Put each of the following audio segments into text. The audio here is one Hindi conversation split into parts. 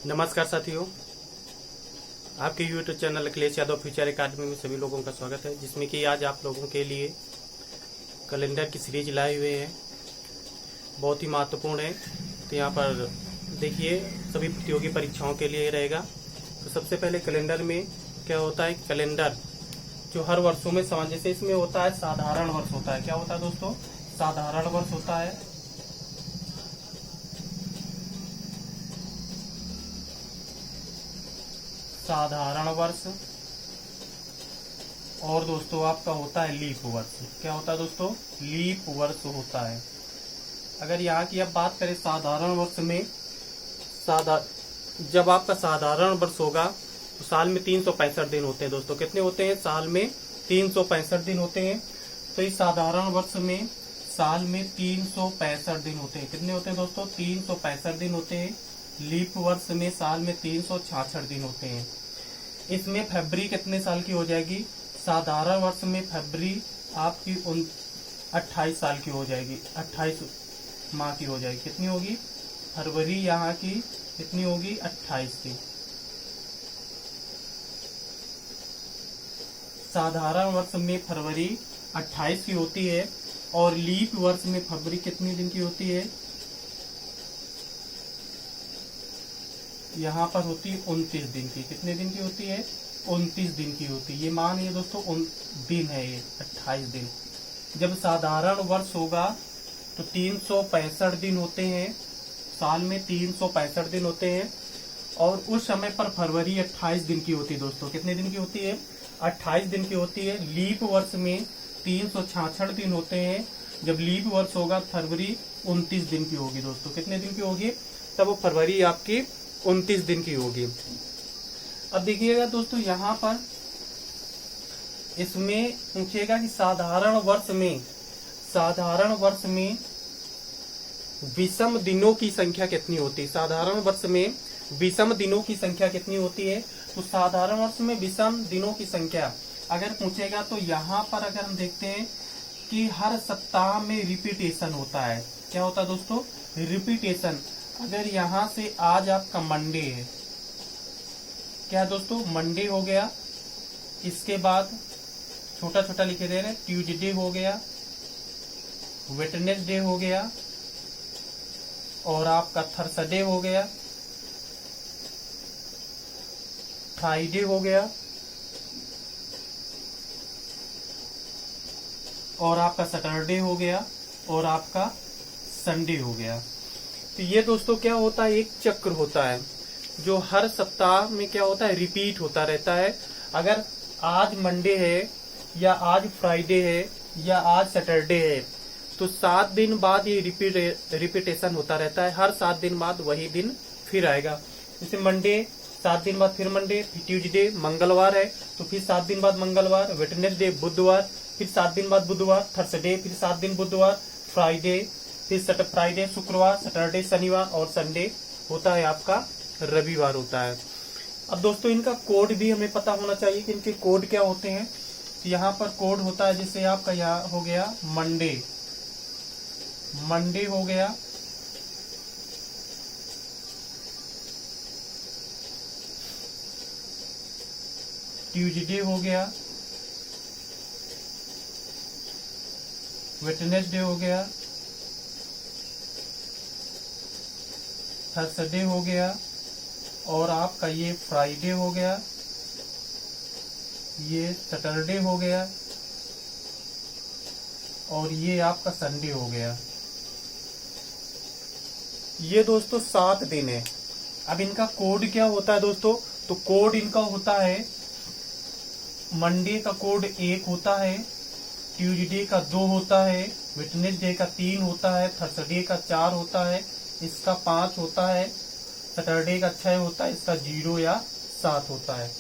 नमस्कार साथियों, आपके YouTube channel Akhilesh Yadav future academy में सभी लोगों का स्वागत है, जिसमें कि आज आप लोगों के लिए कैलेंडर की सीरीज लाए हुए हैं। बहुत ही महत्वपूर्ण है। तो यहाँ पर देखिए, सभी प्रतियोगी परीक्षाओं के लिए रहेगा। तो सबसे पहले कैलेंडर में क्या होता है, कैलेंडर जो हर वर्षों में जैसे इसमें होता है साधारण वर्ष होता है। क्या होता है दोस्तों? साधारण वर्ष होता है। साधारण वर्ष। और दोस्तों आपका होता है लीप वर्ष। क्या होता है दोस्तों? लीप वर्ष होता है। अगर यहाँ की अब बात करें साधारण वर्ष में, जब आपका साधारण वर्ष होगा तो साल में 365 दिन होते हैं दोस्तों। कितने होते हैं? साल में 365 दिन होते हैं। तो इस साधारण वर्ष में साल में 365 दिन होते हैं। कितने होते हैं दोस्तों? 365 दिन होते हैं। लीप वर्ष में साल में 366 दिन होते हैं। इसमें फरवरी कितने साल की हो जाएगी? साधारण वर्ष में फरवरी आपकी 28 साल की हो जाएगी, 28 माह की हो जाएगी। कितनी होगी? फरवरी यहाँ की कितनी होगी? 28 की। साधारण वर्ष में फरवरी 28 की होती है और लीप वर्ष में फरवरी कितने दिन की होती है? यहाँ पर होती है 29 दिन की। कितने दिन की होती है? 29 दिन की होती है। ये मान ये दोस्तों दिन है, ये 28 दिन। जब साधारण वर्ष होगा तो 365 दिन होते हैं, साल में 365 दिन होते हैं। और उस समय पर फरवरी 28 दिन की होती है दोस्तों। कितने दिन की होती है? 28 दिन की होती है। लीप वर्ष में 366 दिन होते हैं। जब लीप वर्ष होगा फरवरी 29 दिन की होगी दोस्तों। कितने दिन की होगी? तब वो फरवरी आपकी 29 दिन की होगी। अब देखिएगा दोस्तों, यहाँ पर इसमें पूछेगा कि साधारण वर्ष में विषम दिनों की संख्या कितनी होती है? साधारण वर्ष में विषम दिनों की संख्या कितनी होती है? तो साधारण वर्ष में विषम दिनों की संख्या अगर पूछेगा तो यहाँ पर अगर हम देखते हैं कि हर सप्ताह में रिपीटेशन होता है। क्या होता है दोस्तों? रिपीटेशन। अगर यहाँ से आज आपका मंडे है, क्या है दोस्तों? मंडे हो गया। इसके बाद छोटा छोटा लिखे दे रहे, ट्यूसडे हो गया, वेडनेसडे हो गया, और आपका थर्सडे हो गया, फ्राइडे हो गया, और आपका सैटरडे हो गया, और आपका संडे हो गया। तो ये दोस्तों क्या होता है? एक चक्र होता है जो हर सप्ताह में क्या होता है? रिपीट होता रहता है। अगर आज मंडे है या आज फ्राइडे है या आज सैटरडे है तो 7 दिन बाद ये रिपीटेशन होता रहता है। हर 7 दिन बाद वही दिन फिर आएगा। जैसे मंडे, 7 दिन बाद फिर मंडे, फिर ट्यूसडे, मंगलवार है तो फिर 7 दिन बाद मंगलवार, वेडनेसडे बुधवार, फिर 7 दिन बाद बुधवार, थर्सडे फिर 7 दिन बुधवार, फ्राइडे फिर फ्राइडे शुक्रवार, सैटरडे शनिवार, और संडे होता है आपका रविवार होता है। अब दोस्तों इनका कोड भी हमें पता होना चाहिए कि इनके कोड क्या होते हैं। तो यहाँ पर कोड होता है, जैसे आपका यहाँ हो गया मंडे हो गया, ट्यूसडे हो गया, वेडनेसडे हो गया, थर्सडे हो गया, और आपका ये फ्राइडे हो गया, ये सैटरडे हो गया, और ये आपका संडे हो गया। ये दोस्तों 7 दिन है। अब इनका कोड क्या होता है दोस्तों? तो कोड इनका होता है, मंडे का कोड 1 होता है, ट्यूसडे का 2 होता है, वेडनेसडे का 3 होता है, थर्सडे का 4 होता है, इसका 5 होता है, सैटरडे का 6 होता है, इसका 0 या 7 होता है।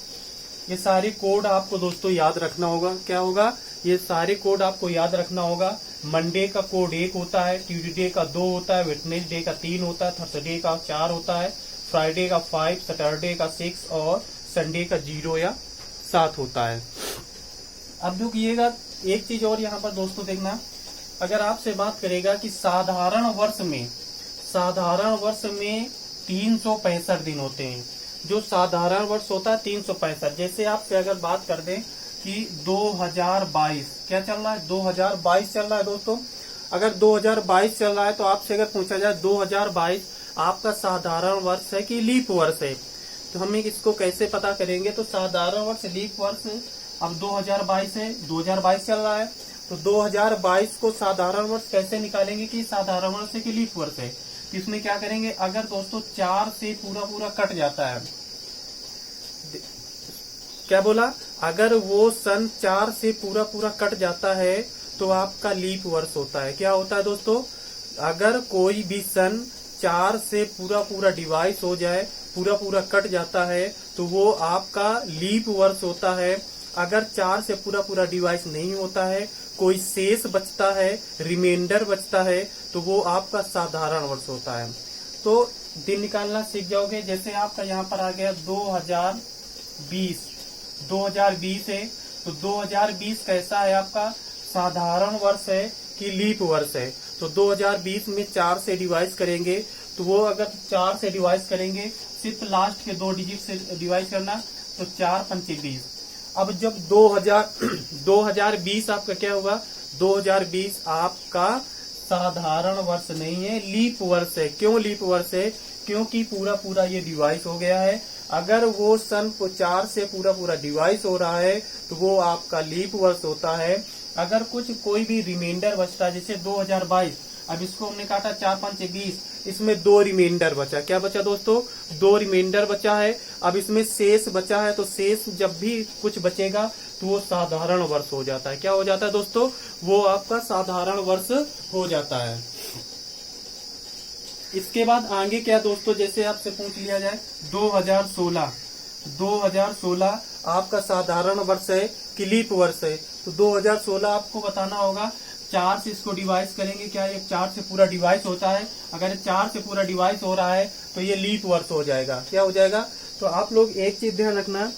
ये सारे कोड आपको दोस्तों याद रखना होगा। क्या होगा? ये सारे कोड आपको याद रखना होगा। मंडे का कोड 1 होता है, ट्यूसडे का 2 होता है, वेडनेसडे का 3 होता है, थर्सडे का 4 होता है, फ्राइडे का 5, सैटरडे का 6 और संडे का 0 या 7 होता है। अब देखिएगा एक चीज और यहाँ पर दोस्तों देखना, अगर आपसे बात करेगा कि साधारण वर्ष में 365 दिन होते हैं। जो साधारण वर्ष होता है 365। जैसे आपसे अगर बात कर दें कि 2022 क्या चल रहा है, 2022 चल रहा है दोस्तों। अगर 2022 चल रहा है तो आपसे अगर पूछा जाए 2022 आपका साधारण वर्ष है कि लीप वर्ष है, तो हम इसको कैसे पता करेंगे। तो साधारण वर्ष लीप वर्ष, अब 2022 है, 2022 चल रहा है, तो 2022 को साधारण वर्ष कैसे निकालेंगे कि साधारण वर्ष है कि लीप वर्ष है। तो इसमें क्या करेंगे, अगर दोस्तों 4 से पूरा कट जाता है, क्या बोला, अगर वो सन 4 से पूरा कट जाता है तो आपका लीप वर्ष होता है। क्या होता है दोस्तों, अगर कोई भी सन 4 से पूरा डिवाइस हो जाए, पूरा कट जाता है, तो वो आपका लीप वर्ष होता है। अगर 4 से पूरा डिवाइस नहीं होता है, कोई शेष बचता है, रिमाइंडर बचता है, तो वो आपका साधारण वर्ष होता है। तो दिन निकालना सीख जाओगे। जैसे आपका यहाँ पर आ गया 2020 है, तो 2020 कैसा है, आपका साधारण वर्ष है कि लीप वर्ष है। तो 2020 में 4 से डिवाइस करेंगे, तो वो अगर 4 से डिवाइस करेंगे, सिर्फ लास्ट के 2 डिजिट से डिवाइस करना, तो 4 पंचे 20। अब जब 2020 आपका क्या होगा, 2020 आपका साधारण वर्ष नहीं है, लीप वर्ष है। क्यों लीप वर्ष है, क्योंकि पूरा ये डिवाइस हो गया है। अगर वो सन 4 से पूरा डिवाइस हो रहा है तो वो आपका लीप वर्ष होता है। अगर कोई भी रिमाइंडर बचता है, जैसे 2022, अब इसको हमने काटा 4 5 20, इसमें 2 रिमाइंडर बचा। क्या बचा दोस्तों, 2 रिमाइंडर बचा है। अब इसमें शेष बचा है, तो शेष जब भी कुछ बचेगा तो वो साधारण वर्ष हो जाता है। क्या हो जाता है दोस्तों, वो आपका साधारण वर्ष हो जाता है। इसके बाद आगे क्या दोस्तों, जैसे आपसे पूछ लिया जाए 2016 आपका साधारण वर्ष है कि लीप वर्ष है। तो 2016 आपको बताना होगा, 4 से इसको डिवाइस करेंगे, क्या ये 4 से पूरा डिवाइस होता है। अगर 4 से पूरा डिवाइस हो रहा है तो ये लीप वर्ष हो जाएगा। क्या हो जाएगा, तो आप लोग एक चीज ध्यान रखना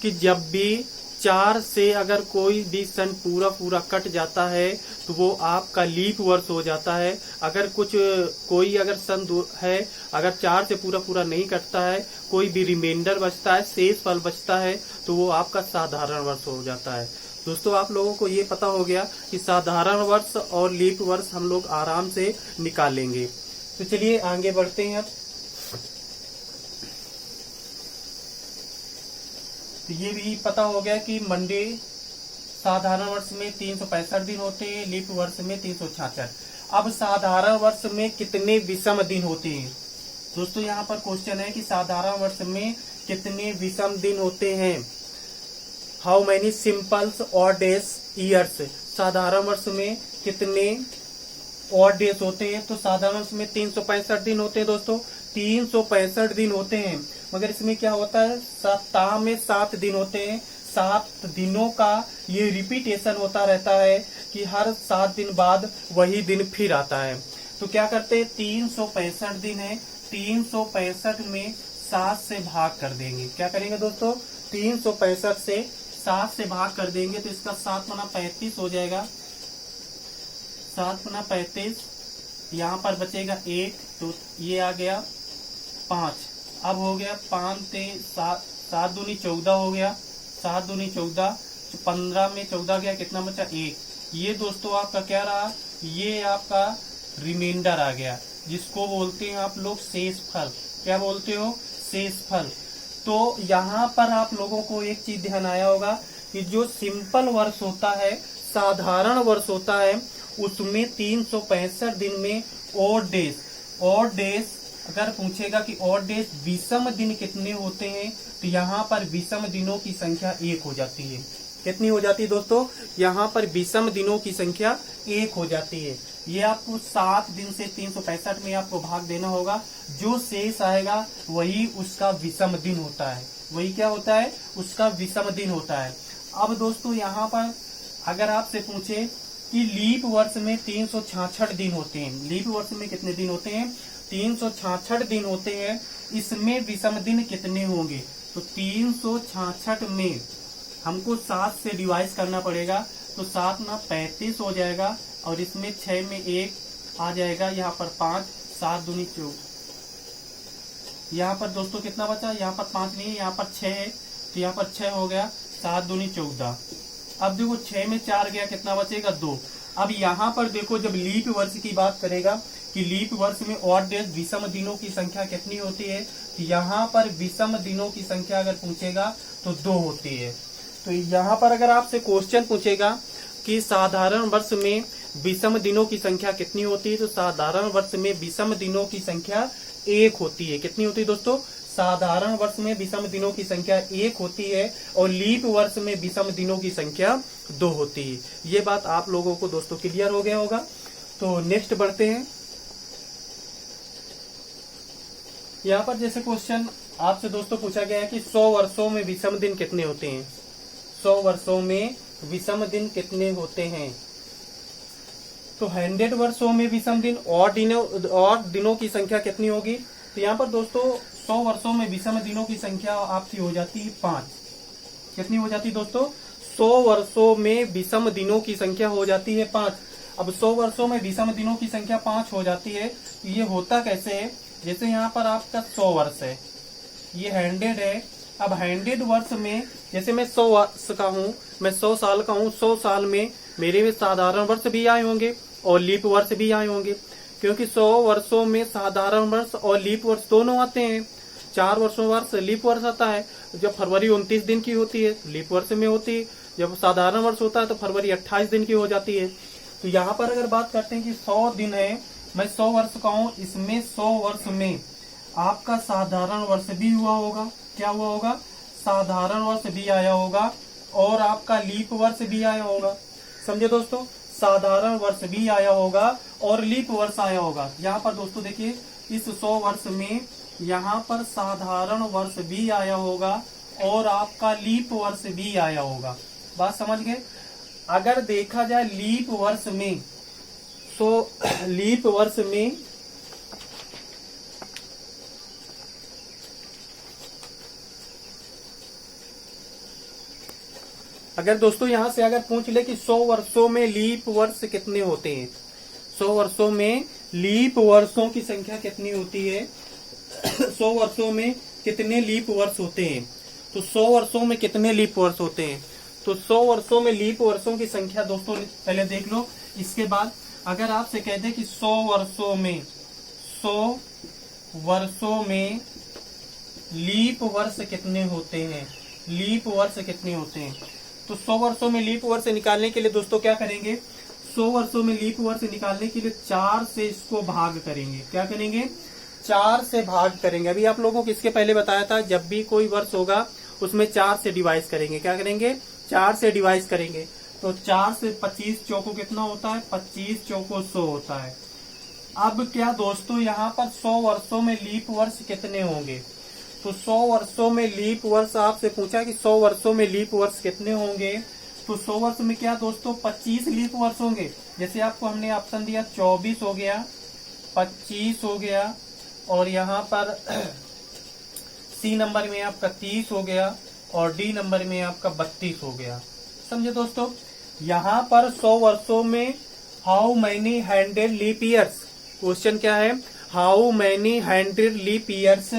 कि जब भी 4 से अगर कोई भी सन पूरा कट जाता है तो वो आपका लीप वर्ष हो जाता है। अगर कोई अगर सन है, अगर 4 से पूरा नहीं कटता है, कोई भी रिमाइंडर बचता है, शेष फल बचता है, तो वो आपका साधारण वर्ष हो जाता है। दोस्तों आप लोगों को ये पता हो गया कि साधारण वर्ष और लीप वर्ष हम लोग आराम से निकालेंगे। तो चलिए आगे बढ़ते हैं। अब तो ये भी पता हो गया कि मंडे साधारण वर्ष में 365 दिन होते हैं, लीप वर्ष में 366। अब साधारण वर्ष में कितने विषम दिन होते हैं दोस्तों, यहाँ पर क्वेश्चन है कि साधारण वर्ष में कितने विषम दिन होते हैं। हाउ मेनी सिंपल्स और डेज ईयर्स, साधारण वर्ष में कितने और डेज होते हैं। तो साधारण वर्ष में 365 दिन होते हैं दोस्तों, 365 दिन होते हैं। मगर इसमें क्या होता है, सप्ताह में 7 दिन होते हैं। 7 दिनों का ये रिपीटेशन होता रहता है कि हर 7 दिन बाद वही दिन फिर आता है। तो क्या करते हैं, 365 दिन है, 365 में 7 से भाग कर देंगे। क्या करेंगे दोस्तों, 365 से 7 से भाग कर देंगे, तो इसका 7 गुना 35 हो जाएगा। 7 गुना 35, यहाँ पर बचेगा 1, तो ये आ गया 5। अब हो गया 5 से 7 दूनी 14 हो गया, 7 दूनी 14, 15 में 14 गया, कितना बचा 1। ये दोस्तों आपका क्या रहा, ये आपका रिमाइंडर आ गया, जिसको बोलते हैं आप लोग शेष फल। क्या बोलते हो, शेष फल। तो यहाँ पर आप लोगों को एक चीज ध्यान आया होगा कि जो सिंपल वर्ष होता है, साधारण वर्ष होता है, उसमें 365 दिन में ऑड डेज अगर पूछेगा कि ऑड डेज विषम दिन कितने होते हैं, तो यहाँ पर विषम दिनों की संख्या 1 हो जाती है। कितनी हो जाती है दोस्तों, यहाँ पर विषम दिनों की संख्या 1 हो जाती है। ये आपको 7 दिन से 365 में आपको भाग देना होगा, जो शेष आएगा वही उसका विषम दिन होता है। वही क्या होता है, उसका विषम दिन होता है। अब दोस्तों यहाँ पर अगर आपसे पूछे कि लीप वर्ष में 366 दिन होते हैं, लीप वर्ष में कितने दिन होते हैं, 366 दिन होते हैं, इसमें विषम दिन कितने होंगे। तो 366 में हमको 7 से डिवाइड करना पड़ेगा, तो 7 ना 35 हो जाएगा, और इसमें 6 में 1 आ जाएगा, यहाँ पर 5, 7 दूनी 14, यहाँ पर दोस्तों कितना बचा, यहाँ पर 5 नहीं है, यहाँ पर 6 है, तो यहाँ पर 6 हो गया, 7 दूनी 14। अब देखो 6 में 4 गया, कितना बचेगा 2। अब यहाँ पर देखो जब लीप वर्ष की बात करेगा कि लीप वर्ष में ऑड डेज विषम दिनों की संख्या कितनी होती है, तो यहाँ पर विषम दिनों की संख्या अगर पूछेगा तो 2 होती है। तो यहाँ पर अगर आपसे क्वेश्चन पूछेगा कि साधारण वर्ष में विषम दिनों की संख्या कितनी होती है, तो साधारण वर्ष में विषम दिनों की संख्या 1 होती है। कितनी होती है दोस्तों, साधारण वर्ष में विषम दिनों की संख्या 1 होती है और लीप वर्ष में विषम दिनों की संख्या 2 होती है। ये बात आप लोगों को दोस्तों क्लियर हो गया होगा। तो नेक्स्ट बढ़ते हैं। यहाँ पर जैसे क्वेश्चन आपसे दोस्तों पूछा गया है कि 100 वर्षों में विषम दिन कितने होते हैं, 100 वर्षों में विषम दिन कितने होते हैं। तो 100 वर्षों में विषम दिन और दिनों की संख्या कितनी होगी, तो यहाँ पर दोस्तों 100 वर्षों में विषम दिनों की संख्या आपकी हो जाती है 5। कितनी हो जाती है दोस्तों, 100 वर्षों में विषम दिनों की संख्या हो जाती है 5। अब 100 वर्षों में विषम दिनों की संख्या 5 हो जाती है, तो ये होता कैसे है, जैसे यहाँ पर आपका 100 वर्ष है, ये 100 है। अब 100 वर्ष में जैसे मैं 100 वर्ष का हूँ, मैं 100 साल का हूँ, 100 साल में मेरे में साधारण वर्ष भी आए होंगे और लीप वर्ष भी आए होंगे, क्योंकि 100 वर्षों में साधारण वर्ष और लीप वर्ष दोनों आते हैं। 4 वर्षों वर्ष लीप वर्ष आता है, जब फरवरी 29 दिन की होती है लीप वर्ष में होती है, जब साधारण वर्ष होता है तो फरवरी 28 दिन की हो जाती है। तो यहाँ पर अगर बात करते हैं कि 100 दिन है, मैं 100 वर्ष का हूँ, इसमें 100 वर्ष में आपका साधारण वर्ष भी हुआ होगा। क्या हुआ होगा, साधारण वर्ष भी आया होगा और आपका लीप वर्ष भी आया होगा। समझे दोस्तों, साधारण वर्ष भी आया होगा और लीप वर्ष आया होगा। यहाँ पर दोस्तों देखिए इस 100 वर्ष में यहाँ पर साधारण वर्ष भी आया होगा और आपका लीप वर्ष भी आया होगा। बात समझ गए। अगर देखा जाए लीप वर्ष में, तो लीप वर्ष में अगर दोस्तों यहां से अगर पूछ ले कि 100 वर्षों में लीप वर्ष कितने होते हैं, 100 वर्षों में लीप वर्षों की संख्या कितनी होती है, 100 वर्षों में कितने लीप वर्ष होते हैं, तो 100 वर्षों में कितने लीप वर्ष होते हैं। तो 100 वर्षों में लीप वर्षों की संख्या दोस्तों पहले देख लो। इसके बाद अगर आपसे कह दे कि 100 वर्षों में लीप वर्ष कितने होते हैं, लीप वर्ष कितने होते हैं, तो 100 वर्षों में लीप वर्ष निकालने के लिए दोस्तों क्या करेंगे, 100 वर्षों में लीप वर्ष निकालने के लिए 4 से इसको भाग करेंगे। क्या करेंगे, 4 से भाग करेंगे। अभी आप लोगों को इसके पहले बताया था, जब भी कोई वर्ष होगा उसमें 4 से डिवाइड करेंगे। क्या करेंगे, 4 से डिवाइड करेंगे। तो 4 से 25 चौको कितना होता है, 25 चौको 100 होता है। अब क्या दोस्तों यहाँ पर 100 वर्षों में लीप वर्ष कितने होंगे, तो 100 वर्षों में लीप वर्ष आपसे पूछा कि 100 वर्षों में लीप वर्ष कितने होंगे, तो 100 वर्ष में क्या दोस्तों 25 लीप वर्ष होंगे। जैसे आपको हमने ऑप्शन दिया 24 हो गया, 25 हो गया और यहाँ पर सी नंबर में आपका 30 हो गया और डी नंबर में आपका 32 हो गया। समझे दोस्तों। यहाँ पर 100 वर्षों में how many 100 leap years, question क्या है, हाउ मैनी 100 लीप ईयर्स,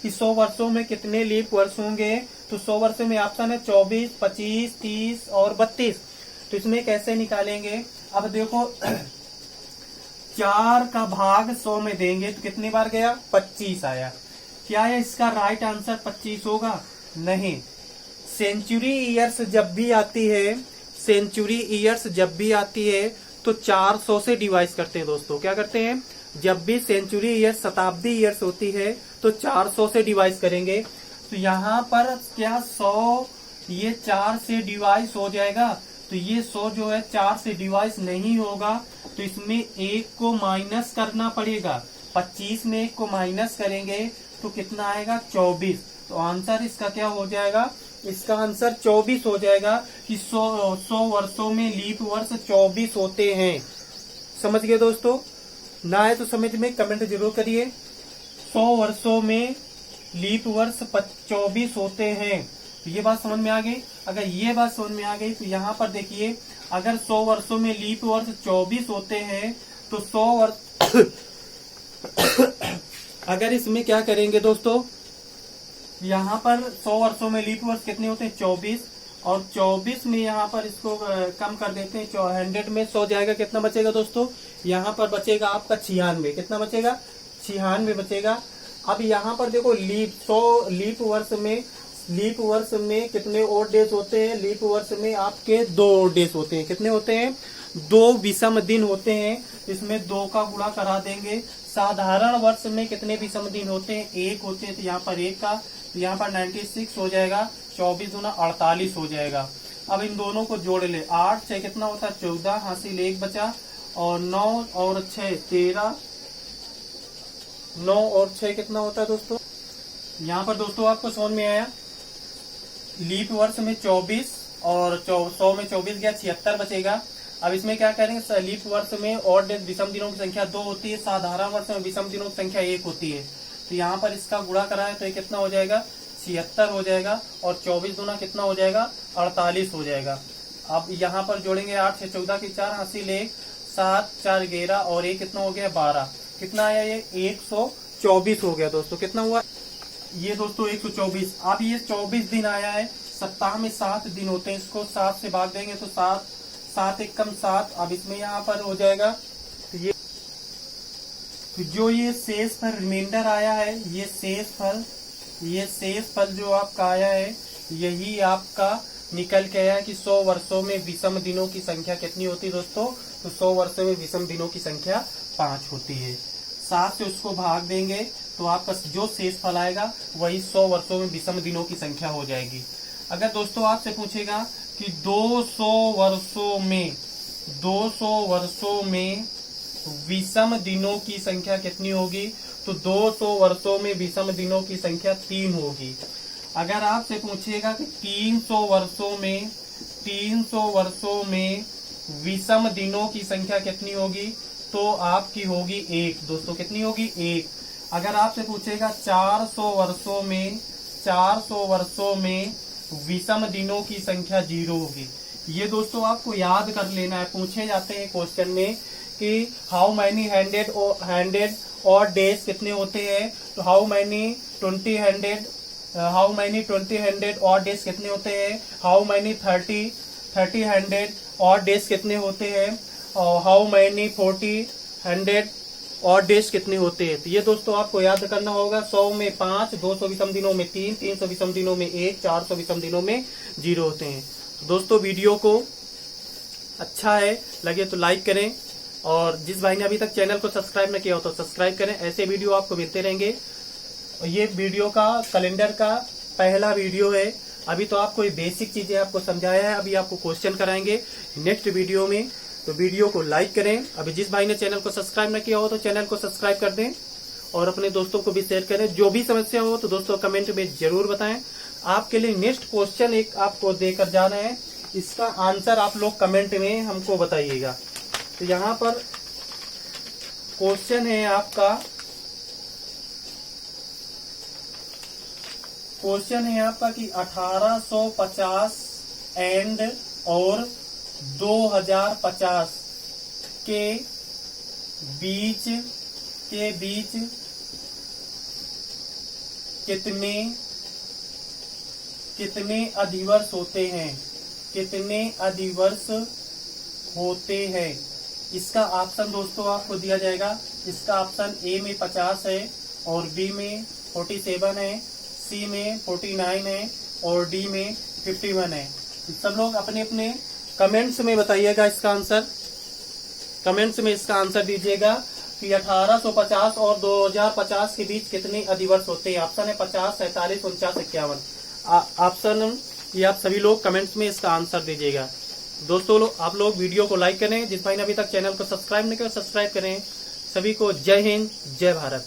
कि 100 वर्षों में कितने लीप वर्ष होंगे। तो 100 वर्षों में ऑप्शन है 24, 25, 30 और 32। तो इसमें कैसे निकालेंगे, अब देखो 4 का भाग 100 में देंगे तो कितनी बार गया, 25 आया। क्या है इसका राइट आंसर 25 होगा, नहीं। सेंचुरी ईयर्स जब भी आती है, सेंचुरी ईयर्स जब भी आती है तो 400 से डिवाइड करते हैं दोस्तों। क्या करते हैं, जब भी सेंचुरी ईयर्स शताब्दी ईयर्स होती है तो 400 से डिवाइड करेंगे। तो यहाँ पर क्या 100 ये 4 से डिवाइड हो जाएगा, तो ये 100 जो है 4 से डिवाइड नहीं होगा, तो इसमें 1 को माइनस करना पड़ेगा। 25 में 1 को माइनस करेंगे तो कितना आएगा, 24। तो आंसर इसका क्या हो जाएगा, इसका आंसर 24 हो जाएगा कि 100 वर्षों में लीप वर्ष 24 होते हैं। समझ गए दोस्तों, ना है तो समझ में कमेंट जरूर करिए। 100 वर्षों में लीप वर्ष 24 होते हैं, तो ये बात समझ में आ गई। अगर ये बात समझ में आ गई तो यहाँ पर देखिए, अगर 100 वर्षों में लीप वर्ष 24 होते हैं तो 100 वर्ष अगर इसमें क्या करेंगे दोस्तों, यहाँ पर 100 वर्षों में लीप वर्ष कितने होते हैं 24, और 24 में यहाँ पर इसको कम कर देते हैं 100 में 100 जाएगा, कितना बचेगा दोस्तों, यहाँ पर बचेगा आपका 96, कितना बचेगा 96 बचेगा। अब यहाँ पर देखो लीप 100 लीप वर्ष में कितने और डेज होते हैं, लीप वर्ष में आपके 2 और डेज होते हैं, कितने होते हैं 2 विषम दिन होते हैं, इसमें 2 का गुणा करा देंगे। साधारण वर्ष में कितने विषम दिन होते हैं 1 होते हैं, तो यहाँ पर 1 का, तो यहाँ पर 96 हो जाएगा, 24 गुना 48 हो जाएगा। अब इन दोनों को जोड़ ले, 8 6 कितना होता है 14, हासिल 1 बचा, और 9 और 6 13, 9 और 6 कितना होता है दोस्तों। यहाँ पर दोस्तों आपको समझ में आया, लीप वर्ष में 24 और 100 में 24 गया, 76 बचेगा। अब इसमें क्या करेंगे, लीप वर्ष में और विषम दिनों की संख्या 2 होती है, साधारण वर्ष में विषम दिनों की संख्या 1 होती है, तो यहाँ पर इसका गुणा कराए तो ये कितना हो जाएगा 76 हो जाएगा, और 24 गुना कितना हो जाएगा 48 हो जाएगा। अब यहाँ पर जोड़ेंगे 8 से 14 की 4, हासिल 1, 7 4 11, और ये कितना हो गया 12, कितना आया ये 124 हो गया दोस्तों, कितना हुआ ये दोस्तों 124। अब ये 24 दिन आया है, सप्ताह में 7 दिन होते हैं, इसको 7 से भाग देंगे तो 7 एक कम 7, अब इसमें यहाँ पर हो जाएगा, तो ये तो जो ये शेष फल रिमाइंडर आया है, ये शेष फल जो आपका आया है, यही आपका निकल के आया कि 100 वर्षों में विषम दिनों की संख्या कितनी होती है दोस्तों, तो 100 वर्षों में विषम दिनों की संख्या 5 होती है। 7 से उसको भाग देंगे तो आपका जो शेष फल आएगा वही 100 वर्षों में विषम दिनों की संख्या हो जाएगी। अगर दोस्तों आपसे पूछेगा कि 200 वर्षों में विषम दिनों की संख्या कितनी होगी, तो 200 वर्षों में विषम दिनों की संख्या 3 होगी। अगर आपसे पूछेगा कि 300 वर्षों में विषम दिनों की संख्या कितनी होगी, तो आपकी होगी 1 दोस्तों, कितनी होगी 1। अगर आपसे पूछेगा 400 वर्षों में विषम दिनों की संख्या 0 होगी। ये दोस्तों आपको याद कर लेना है, पूछे जाते हैं क्वेश्चन में कि हाउ मैनी हंड्रेड और डेज कितने होते हैं, तो हाउ मैनी 20 हंड्रेड और डेज कितने होते हैं, हाउ मैनी 30 हंड्रेड और डेज कितने होते हैं, और हाउ मैनी 40 हंड्रेड और डेज कितने होते हैं। तो ये दोस्तों आपको याद करना होगा, 100 में 5, 200 विषम दिनों में 3, 300 विषम दिनों में 1, 400 विषम दिनों में 0 होते हैं। तो दोस्तों वीडियो को अच्छा है लगे तो लाइक करें, और जिस भाई ने अभी तक चैनल को सब्सक्राइब न किया हो तो सब्सक्राइब करें, ऐसे वीडियो आपको मिलते रहेंगे। ये वीडियो का कैलेंडर का पहला वीडियो है, अभी तो आपको ये बेसिक चीजें आपको समझाया है, अभी आपको क्वेश्चन कराएंगे नेक्स्ट वीडियो में। तो वीडियो को लाइक करें, अभी जिस भाई ने चैनल को सब्सक्राइब न किया हो तो चैनल को सब्सक्राइब कर दें, और अपने दोस्तों को भी शेयर करें। जो भी समस्या हो तो दोस्तों कमेंट में जरूर बताएं। आपके लिए नेक्स्ट क्वेश्चन एक आपको देकर जाना है, इसका आंसर आप लोग कमेंट में हमको बताइएगा। तो यहाँ पर क्वेश्चन है आपका, कि 1850 एंड और 2050 के बीच कितने अधिवर्ष होते हैं, इसका ऑप्शन दोस्तों आपको दिया जाएगा। इसका ऑप्शन ए में 50 है, और बी में 47 है, सी में 49 है, और डी में 51 है। सब लोग अपने अपने कमेंट्स में बताइएगा इसका आंसर, कमेंट्स में इसका आंसर दीजिएगा कि 1850 और 2050 के बीच कितने अधिवर्ष होते हैं। ऑप्शन है 50, 47, 49, 51 ऑप्शन, ये आप सभी लोग कमेंट्स में इसका आंसर दीजिएगा। दोस्तों आप लोग वीडियो को लाइक करें, जिस भाई ने अभी तक चैनल को सब्सक्राइब नहीं किया सब्सक्राइब करें। सभी को जय हिंद, जय भारत।